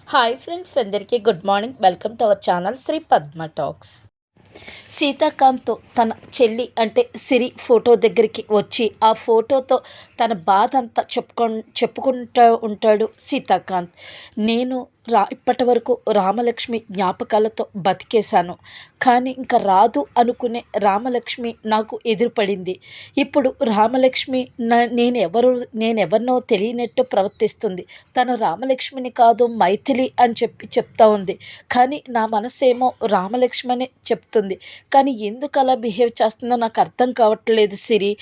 Hi friends, అందరికీ good morning. Welcome to our channel Shri Padma talks. సీతాకాంత్తో తన చెల్లి అంటే సిరి ఫోటో దగ్గరికి వచ్చి ఆ ఫోటోతో తన బాధ అంతా చెప్పుకుంటూ ఉంటాడు సీతాకాంత్. నేను ఇప్పటి వరకు రామలక్ష్మి జ్ఞాపకాలతో బతికేశాను, కానీ ఇంకా రాదు అనుకునే రామలక్ష్మి నాకు ఎదురుపడింది. ఇప్పుడు రామలక్ష్మి నేనెవరినో తెలియనట్టు ప్రవర్తిస్తుంది. తను రామలక్ష్మిని కాదు మైథిలి అని చెప్తా ఉంది, కానీ నా మనసేమో రామలక్ష్మి అని చెప్తుంది. కానీ ఎందుకు అలా బిహేవ్ చేస్తుందో నాకు అర్థం కావట్లేదు సిరి.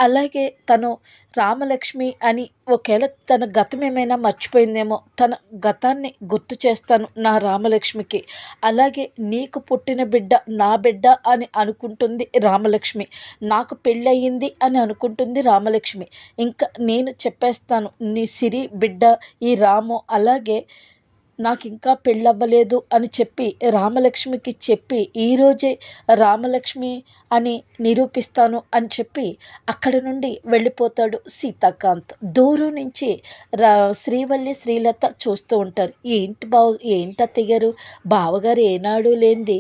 అలాగే తను రామలక్ష్మి అని ఒకవేళ తన గతం ఏమైనా మర్చిపోయిందేమో, తన గతాన్ని గుర్తు చేస్తాను నా రామలక్ష్మికి. అలాగే నీకు పుట్టిన బిడ్డ నా బిడ్డ అని అనుకుంటుంది రామలక్ష్మి, నాకు పెళ్ళయింది అని అనుకుంటుంది రామలక్ష్మి. ఇంకా నేను చెప్పేస్తాను, నీ సిరి బిడ్డ ఈ రాము, అలాగే నాకు ఇంకా పెళ్ళవ్వలేదు అని చెప్పి రామలక్ష్మికి చెప్పి ఈరోజే రామలక్ష్మి అని నిరూపిస్తాను అని చెప్పి అక్కడి నుండి వెళ్ళిపోతాడు సీతాకాంత్. దూరం నుంచి శ్రీవల్లి శ్రీలత చూస్తూ ఉంటారు. ఏంటి అత్తయ్య గారు, బావగారు ఏనాడు లేనిది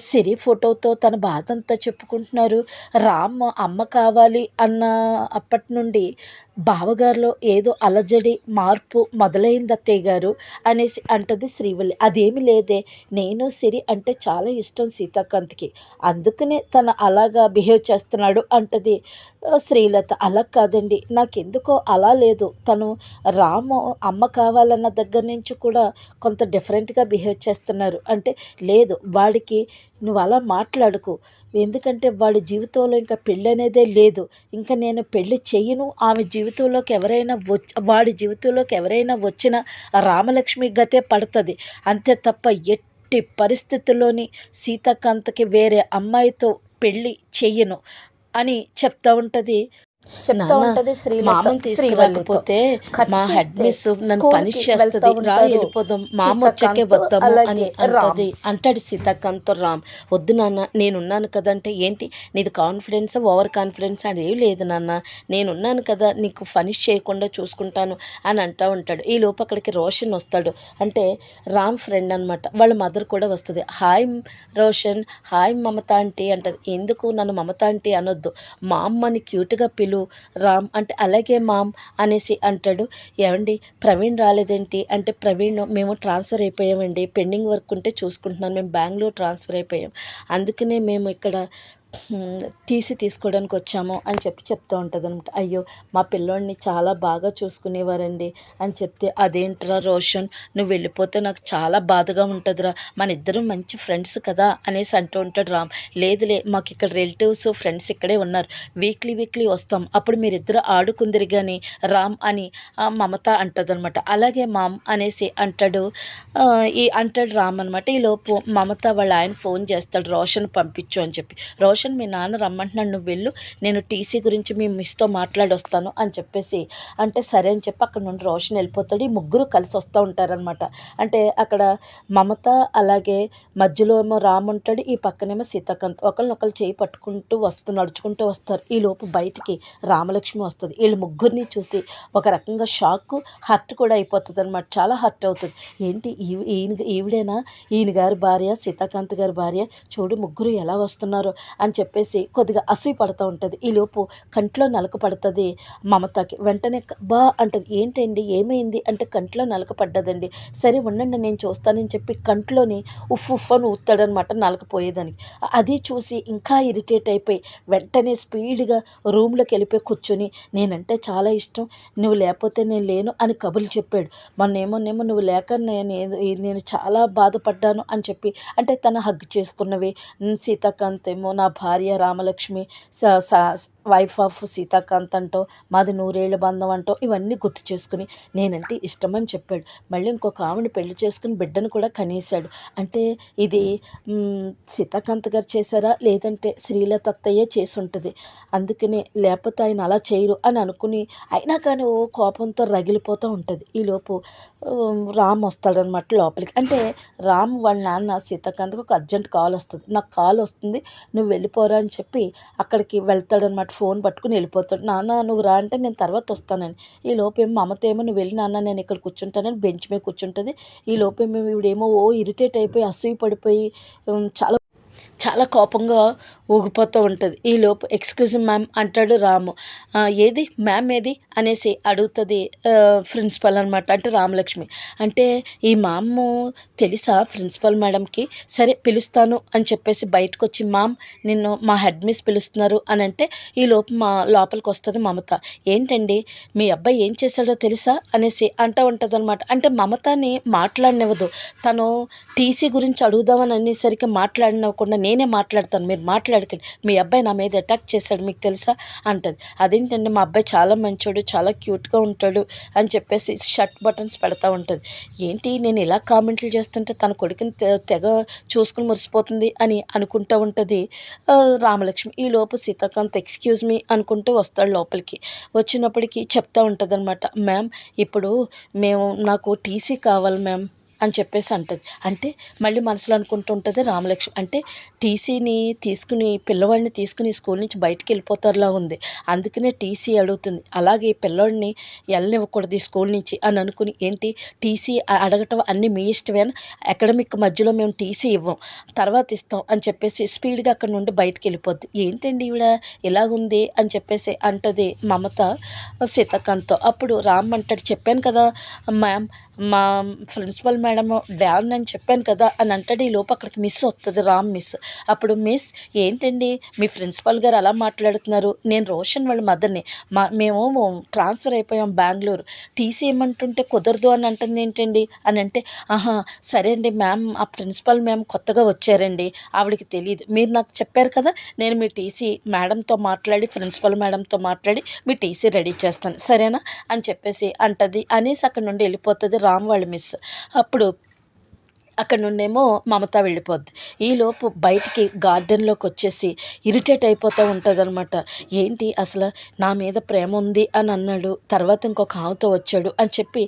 సిరి ఫోటోతో తన బాధ అంతా చెప్పుకుంటున్నారు. రామ్ అమ్మ కావాలి అన్న అప్పటి నుండి బావగారిలో ఏదో అలజడి మార్పు మొదలైంది అత్తయ్య గారు అనేసి అంటది శ్రీవల్లి. అదేమి లేదే, నేను సిరి అంటే చాలా ఇష్టం సీతాకాంత్కి, అందుకనే తను అలాగా బిహేవ్ చేస్తున్నాడు అంటది శ్రీలత. అలా కాదండి, నాకెందుకో అలా లేదు, తను రాము అమ్మ కావాలన్న దగ్గర నుంచి కూడా కొంత డిఫరెంట్గా బిహేవ్ చేస్తున్నారు అంటే. లేదు, వాడికి నువ్వు అలా మాట్లాడుకు, ఎందుకంటే వాడి జీవితంలో ఇంకా పెళ్ళి అనేదే లేదు. ఇంకా నేను పెళ్ళి చెయ్యను, ఆమె జీవితంలోకి వాడి జీవితంలోకి ఎవరైనా వచ్చినా రామలక్ష్మి గతే పడుతుంది అంతే తప్ప ఎట్టి పరిస్థితుల్లోని సీతాకాంత్కి వేరే అమ్మాయితో పెళ్ళి చెయ్యను అని చెప్తా ఉంటుంది శ్రీలత. తీసుకురాకపోతే మా హెడ్ మిస్ నన్ను పనిష్ చేస్తుంది, రా వెళ్ళిపోదాం, మామ వచ్చాకే వద్దాము అని అంటాడు సీతాకాంత్. రామ్, వద్దు నాన్న నేనున్నాను కదా అంటే, ఏంటి నీది కాన్ఫిడెన్స్ ఓవర్ కాన్ఫిడెన్స్ అదేవి లేదు నాన్న, నేనున్నాను కదా నీకు పనిష్ చేయకుండా చూసుకుంటాను అని అంటూ ఉంటాడు. ఈ లోపు అక్కడికి రోషన్ వస్తాడు, అంటే రామ్ ఫ్రెండ్ అనమాట. వాళ్ళ మదర్ కూడా వస్తుంది. హాయ్ రోషన్, హాయ్ మమత ఆంటీ అంటది. ఎందుకు నన్ను మమత ఆంటీ అనొద్దు, మా అమ్మని క్యూట్గా పిలు రామ్ అంటే. అలాగే మామ్ అనేసి అంటాడు. ఏమండి ప్రవీణ్ రాలేదేంటి అంటే, ప్రవీణ్ మేము ట్రాన్స్ఫర్ అయిపోయామండి, పెండింగ్ వర్క్ ఉంటే చూసుకుంటున్నాను, మేము బెంగళూరు ట్రాన్స్ఫర్ అయిపోయాం, అందుకనే మేము ఇక్కడ తీసుకోవడానికి వచ్చాము అని చెప్తూ ఉంటుంది అనమాట. అయ్యో మా పిల్లోడిని చాలా బాగా చూసుకునేవారండి అని చెప్తే, అదేంట్రా రోషన్ నువ్వు వెళ్ళిపోతే నాకు చాలా బాధగా ఉంటుందిరా, మన ఇద్దరం మంచి ఫ్రెండ్స్ కదా అనేసి అంటూ ఉంటాడు రామ్. లేదులే, మాకు ఇక్కడ రిలేటివ్స్ ఫ్రెండ్స్ ఇక్కడే ఉన్నారు, వీక్లీ వస్తాం, అప్పుడు మీరిద్దరు ఆడుకుందిరి కానీ రామ్ అని మమత అంటుంది అనమాట. అలాగే మామ్ అనేసి అంటాడు రామ్ అనమాట. ఈలోపు మమత వాళ్ళ ఆయన ఫోన్ చేస్తాడు, రోషన్ పంపించు అని చెప్పి. రోషన్, మీ నాన్న రమ్మంటున్నాడు, నువ్వు వెళ్ళు, నేను టీసీ గురించి మీ మిస్తో మాట్లాడొస్తాను అని చెప్పేసి అంటే సరే అని చెప్పి అక్కడ నుండి రోషన్ వెళ్ళిపోతాడు. ఈ ముగ్గురు కలిసి వస్తూ ఉంటారనమాట. అంటే అక్కడ మమత, అలాగే మధ్యలో ఏమో రామ్ ఉంటాడు, ఈ పక్కనేమో సీతాకాంత్ ఒకరినొకరు చేయి పట్టుకుంటూ నడుచుకుంటూ వస్తారు. ఈ లోపు బయటికి రామలక్ష్మి వస్తుంది. వీళ్ళు ముగ్గురిని చూసి ఒక రకంగా షాక్, హర్ట్ కూడా అయిపోతుంది అనమాట. చాలా హర్ట్ అవుతుంది. ఏంటి ఈవిడేనా ఈయన గారి భార్య, సీతాకాంత్ గారి భార్య, చూడు ముగ్గురు ఎలా వస్తున్నారు అని చెప్పేసి కొద్దిగా అసూయ పడుతూ ఉంటుంది. ఈలోపు కంట్లో నలక పడుతుంది మమతకి. వెంటనే బా అంటది. ఏంటండి ఏమైంది అంటే, కంట్లో నలక పడ్డదండి. సరే ఉండండి నేను చూస్తానని చెప్పి కంట్లోని ఉఫ్ అని ఊతాడనమాట నలక పోయేదానికి. అది చూసి ఇంకా ఇరిటేట్ అయిపోయి వెంటనే స్పీడ్గా రూమ్లోకి వెళ్ళిపోయి కూర్చొని, నేనంటే చాలా ఇష్టం, నువ్వు లేకపోతే నేను లేను అని కబుర్లు చెప్పాడు. మొన్నేమో నువ్వు లేక నేను చాలా బాధపడ్డాను అని చెప్పి అంటే తను హగ్ చేసుకున్నవి. సీతాకాంత్ ఏమో నా భార్య రామలక్ష్మి, వైఫ్ ఆఫ్ సీతాకాంత్ అంటో, మాది 100 ఏళ్ళ బంధం అంటో ఇవన్నీ గుర్తు చేసుకుని నేనంటే ఇష్టమని చెప్పాడు. మళ్ళీ ఇంకొక ఆవిడని పెళ్లి చేసుకుని బిడ్డను కూడా కనేశాడు. అంటే ఇది సీతాకాంత్ గారు చేశారా, లేదంటే శ్రీలత అత్తయ్యే చేసి ఉంటుంది, అందుకనే లేకపోతే ఆయన అలా చేయరు అని అనుకుని అయినా కానీ ఓ కోపంతో రగిలిపోతూ ఉంటుంది. ఈలోపు రామ్ వస్తాడనమాట లోపలికి. అంటే రామ్ వాళ్ళ నాన్న సీతాకాంత్కి ఒక అర్జెంట్ కాల్ వస్తుంది, నాకు కాల్ వస్తుంది నువ్వు వెళ్ళిపోరా అని చెప్పి అక్కడికి వెళ్తాడనమాట ఫోన్ పట్టుకుని వెళ్ళిపోతాడు. నాన్న నువ్వు రా అంటే నేను తర్వాత వస్తానని. ఈ లోపేమో మమత ఏమో నువ్వు వెళ్ళి నాన్న నేను ఇక్కడ కూర్చుంటానని బెంచ్ మీద కూర్చుంటుంది. ఈ లోపేమో ఈవిడేమో ఇరిటేట్ అయిపోయి అసూయ పడిపోయి చాలా చాలా కోపంగా ఊగిపోతూ ఉంటుంది. ఈలోపు ఎక్స్క్యూజ్ మ్యామ్ అంటాడు రాము. ఏది మ్యామ్ ఏది అనేసి అడుగుతుంది ప్రిన్సిపల్ అనమాట, అంటే రామలక్ష్మి. అంటే ఈ మామ్ తెలుసా ప్రిన్సిపల్ మేడంకి, సరే పిలుస్తాను అని చెప్పేసి బయటకు వచ్చి మామ్ నిన్ను మా హెడ్ మిస్ పిలుస్తున్నారు అని అంటే ఈలోపు లోపలికి వస్తుంది మమత. ఏంటండి మీ అబ్బాయి ఏం చేశాడో తెలుసా అనేసి అంటూ ఉంటుంది అనమాట. అంటే మమతని మాట్లాడనివ్వదు. తను టీసీ గురించి అడుగుదామని అనేసరికి మాట్లాడనివ్వకుండా నేనే మాట్లాడతాను, మీరు మాట్లాడకండి, మీ అబ్బాయి నా మీద అటాక్ చేశాడు మీకు తెలుసా అంటది. అదేంటండి మా అబ్బాయి చాలా మంచోడు, చాలా క్యూట్గా ఉంటాడు అని చెప్పేసి షర్ట్ బటన్స్ పెడతా ఉంటుంది. ఏంటి నేను ఇలా కామెంట్లు చేస్తుంటే తన కొడుకుని తెగ చూసుకుని మురిసిపోతుంది అని అనుకుంటూ ఉంటుంది రామలక్ష్మి. ఈలోపు సీతాకాంత్ ఎక్స్క్యూజ్ మీ అనుకుంటూ వస్తాడు లోపలికి. వచ్చినప్పటికీ చెప్తా ఉంటుంది అనమాట, మ్యామ్ ఇప్పుడు నాకు టీసీ కావాలి మ్యామ్ అని చెప్పేసి అంటది. అంటే మళ్ళీ మనసులో అనుకుంటూ ఉంటుంది రామలక్ష్మి, అంటే టీసీని తీసుకుని పిల్లవాడిని తీసుకుని స్కూల్ నుంచి బయటికి వెళ్ళిపోతారులా ఉంది, అందుకనే టీసీ అడుగుతుంది. అలాగే పిల్లోడిని వెళ్ళనివ్వకూడదు ఈ స్కూల్ నుంచి అని అనుకుని, ఏంటి టీసీ అడగటం అన్నీ మీ ఇష్టమేనా, అకాడమిక్ మధ్యలో మేము టీసీ ఇవ్వం, తర్వాత ఇస్తాం అని చెప్పేసి స్పీడ్గా అక్కడ నుండి బయటికి వెళ్ళిపోద్ది. ఏంటండి ఈవిడ ఇలాగుంది అని చెప్పేసి అంటది మమత సీతాకాంత్తో. అప్పుడు రామ్ అంటాడు, చెప్పాను కదా మ్యామ్ మా ప్రిన్సిపల్ మేడం డాన్ అని చెప్పాను కదా అని అంటాడు. ఈ లోపు అక్కడికి మిస్ వస్తుంది, రామ్ మిస్. అప్పుడు మిస్ ఏంటండి మీ ప్రిన్సిపల్ గారు అలా మాట్లాడుతున్నారు, నేను రోషన్ వాళ్ళ మదర్ని, మేము ట్రాన్స్ఫర్ అయిపోయాం బెంగళూరు, టీసీ ఇమ్మంటుంటే కుదరదు అని అంటుంది ఏంటండి అని అంటే, ఆహా సరే అండి మ్యామ్ ఆ ప్రిన్సిపల్ మ్యామ్ కొత్తగా వచ్చారండి, ఆవిడకి తెలియదు, మీరు నాకు చెప్పారు కదా నేను మీ టీసీ మేడంతో మాట్లాడి ప్రిన్సిపల్ మేడంతో మాట్లాడి మీ టీసీ రెడీ చేస్తాను సరేనా అని చెప్పేసి అంటది. అనేసి అక్కడ నుండి వెళ్ళిపోతుంది రామ్ వాళ్ళ మిస్. అప్పుడు అక్కడ నుండేమో మమత వెళ్ళిపోద్ది. ఈలోపు బయటికి గార్డెన్లోకి వచ్చేసి ఇరిటేట్ అయిపోతూ ఉంటుంది అనమాట. ఏంటి అసలు నా మీద ప్రేమ ఉంది అని అన్నాడు, తర్వాత ఇంకొక ఆమెతో వచ్చాడు అని చెప్పి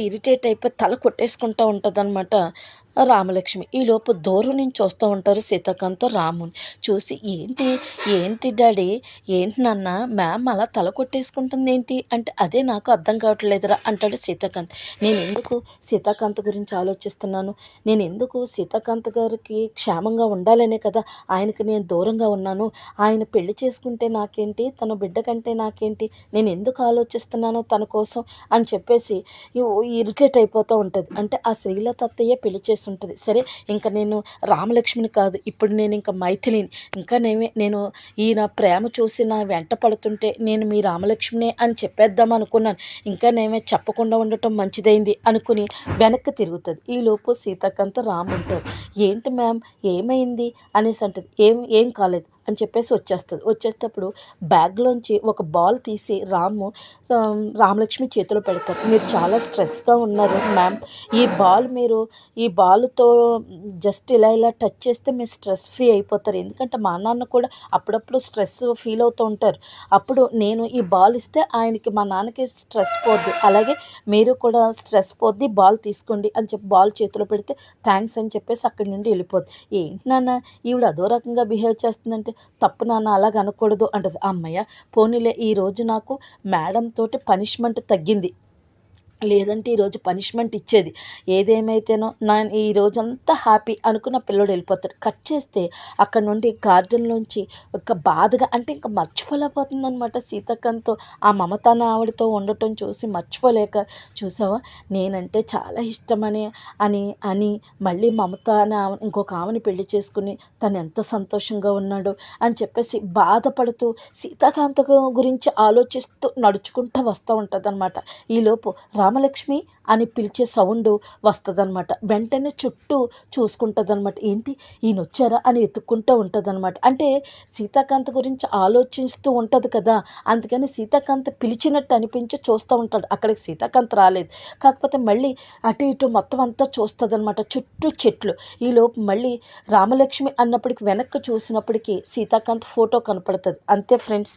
ఇరిటేట్ అయిపోయి తల కొట్టేసుకుంటూ ఉంటుంది అనమాట రామలక్ష్మి. ఈలోపు దూరం నుంచి చూస్తూ ఉంటారు సీతాకాంత్ రాముని. చూసి ఏంటి ఏంటి డాడీ, ఏంటి నాన్న మ్యామ్ అలా తల కొట్టేసుకుంటుంది ఏంటి అంటే, అదే నాకు అర్థం కావట్లేదురా అంటాడు సీతాకాంత్. నేను ఎందుకు సీతాకాంత్ గురించి ఆలోచిస్తున్నాను, నేను ఎందుకు సీతాకాంత్ గారికి క్షేమంగా ఉండాలనే కదా ఆయనకి నేను దూరంగా ఉన్నాను, ఆయన పెళ్లి చేసుకుంటే నాకేంటి, తన బిడ్డ కంటే నాకేంటి, నేను ఎందుకు ఆలోచిస్తున్నానో తన కోసం అని చెప్పేసి ఇరిటేట్ అయిపోతూ ఉంటుంది. అంటే ఆ శ్రీలత అత్తయ్య పెళ్లి ఉంటుంది. సరే ఇంకా నేను రామలక్ష్మిని కాదు, ఇప్పుడు నేను ఇంకా మైథిలిని, ఇంకా నేను ఈయన ప్రేమ చూసి నా వెంట పడుతుంటే నేను మీ రామలక్ష్మినే అని చెప్పేద్దాం అనుకున్నాను, ఇంకా నేమే చెప్పకుండా ఉండటం మంచిదైంది అనుకుని వెనక్కి తిరుగుతుంది. ఈలోపు సీతాకాంత్ రామ్ ఉంటారు. ఏంటి మ్యామ్ ఏమైంది అనేసి అంటుంది. ఏం కాలేదు అని చెప్పేసి వచ్చేటప్పుడు బ్యాగ్లోంచి ఒక బాల్ తీసి రామలక్ష్మి చేతిలో పెడతారు. మీరు చాలా స్ట్రెస్గా ఉన్నారు మ్యామ్, ఈ బాల్తో జస్ట్ ఇలా టచ్ చేస్తే మీరు స్ట్రెస్ ఫ్రీ అయిపోతారు, ఎందుకంటే మా నాన్న కూడా అప్పుడప్పుడు స్ట్రెస్ ఫీల్ అవుతూ ఉంటారు, అప్పుడు నేను ఈ బాల్ ఇస్తే ఆయనకి మా నాన్నకి స్ట్రెస్ పోద్ది, అలాగే మీరు కూడా స్ట్రెస్ పోద్ది, బాల్ తీసుకోండి అని చెప్పి బాల్ చేతిలో పెడితే థ్యాంక్స్ అని చెప్పేసి అక్కడి నుండి వెళ్ళిపోద్ది. ఏంటి నాన్న ఈవిడ అదో రకంగా బిహేవ్ చేస్తుందంటే, తప్పు నాన్న అలాగ అనకూడదు అంటది. అమ్మయ్య పోనీలే ఈరోజు నాకు మేడం తోటి పనిష్మెంట్ తగ్గింది, లేదంటే ఈరోజు పనిష్మెంట్ ఇచ్చేది, ఏదేమైతేనో ఈ రోజంతా హ్యాపీ అనుకున్న పిల్లోడు వెళ్ళిపోతాడు. కట్ చేస్తే అక్కడ నుండి గార్డెన్లోంచి ఒక బాధగా, అంటే ఇంకా మర్చిపోలేకపోతుంది అనమాట సీతాకాంత్తో ఆ మమతాన ఆవిడతో ఉండటం చూసి మర్చిపోలేక, చూసావా నేనంటే చాలా ఇష్టమని అని మళ్ళీ మమత అని ఇంకొక ఆమెని పెళ్లి చేసుకుని తను ఎంత సంతోషంగా ఉన్నాడు అని చెప్పేసి బాధపడుతూ సీతాకాంత్ గురించి ఆలోచిస్తూ నడుచుకుంటూ వస్తూ ఉంటుంది అనమాట. ఈలోపు రామలక్ష్మి అని పిలిచే సౌండ్ వస్తుందన్నమాట. వెంటనే చుట్టూ చూసుకుంటుందన్నమాట. ఏంటి ఈయన వచ్చారా అని ఎత్తుక్కుంటూ ఉంటుందన్నమాట. అంటే సీతాకాంత్ గురించి ఆలోచిస్తూ ఉంటుంది కదా, అందుకని సీతాకాంత్ పిలిచినట్టు అనిపించి చూస్తూ ఉంటాడు. అక్కడికి సీతాకాంత్ రాలేదు, కాకపోతే మళ్ళీ అటు ఇటు మొత్తం అంతా చూస్తుందన్నమాట, చుట్టూ చెట్లు. ఈలోపు మళ్ళీ రామలక్ష్మి అన్నప్పటికి వెనక్కి చూసినప్పటికీ సీతాకాంత్ ఫోటో కనపడుతుంది. అంతే ఫ్రెండ్స్.